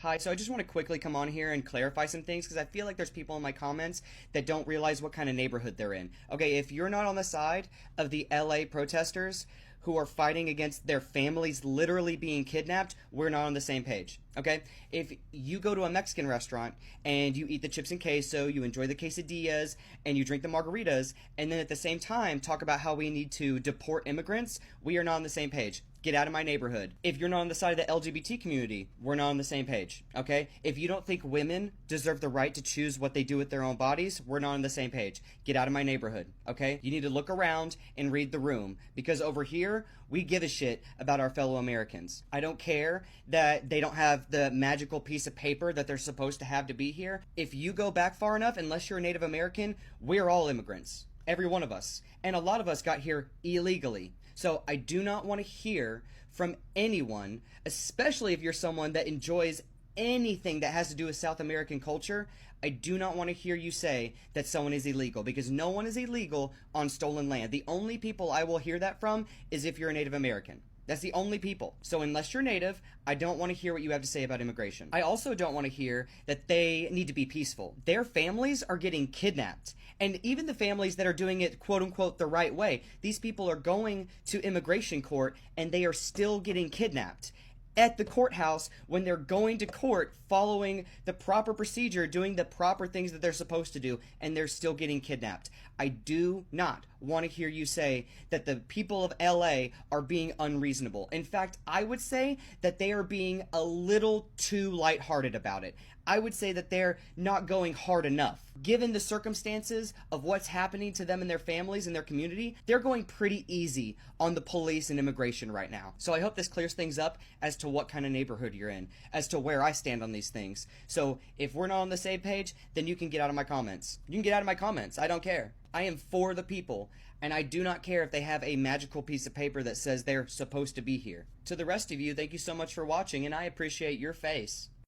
Hi, so I just want to quickly come on here and clarify some things because I feel like there's people in my comments that don't realize what kind of neighborhood they're in. Okay, if you're not on the side of the LA protesters who are fighting against their families literally being kidnapped, we're not on the same page. Okay? If you go to a Mexican restaurant and you eat the chips and queso, you enjoy the quesadillas, and you drink the margaritas, and then at the same time talk about how we need to deport immigrants, we are not on the same page. Get out of my neighborhood. If you're not on the side of the LGBT community, we're not on the same page, okay? If you don't think women deserve the right to choose what they do with their own bodies, we're not on the same page. Get out of my neighborhood, okay? You need to look around and read the room, because over here, we give a shit about our fellow Americans. I don't care that they don't have the magical piece of paper that they're supposed to have to be here. If you go back far enough, unless you're a Native American, we're all immigrants. Every one of us. And a lot of us got here illegally. So I do not want to hear from anyone, especially if you're someone that enjoys anything that has to do with South American culture. I do not want to hear you say that someone is illegal, because no one is illegal on stolen land. The only people I will hear that from is if you're a Native American. That's the only people. So unless you're Native, I don't want to hear what you have to say about immigration. I also don't want to hear that they need to be peaceful. Their families are getting kidnapped. And even the families that are doing it, quote unquote, the right way, these people are going to immigration court and they are still getting kidnapped at the courthouse when they're going to court following the proper procedure, doing the proper things that they're supposed to do, and they're still getting kidnapped. I do not want to hear you say that the people of LA are being unreasonable. In fact, I would say that they are being a little too lighthearted about it. I would say that they're not going hard enough. Given the circumstances of what's happening to them and their families and their community, they're going pretty easy on the police and immigration right now. So I hope this clears things up as to what kind of neighborhood you're in, as to where I stand on these things. So if we're not on the same page, then you can get out of my comments. You can get out of my comments. I don't care. I am for the people, and I do not care if they have a magical piece of paper that says they're supposed to be here. To the rest of you, thank you so much for watching, and I appreciate your face.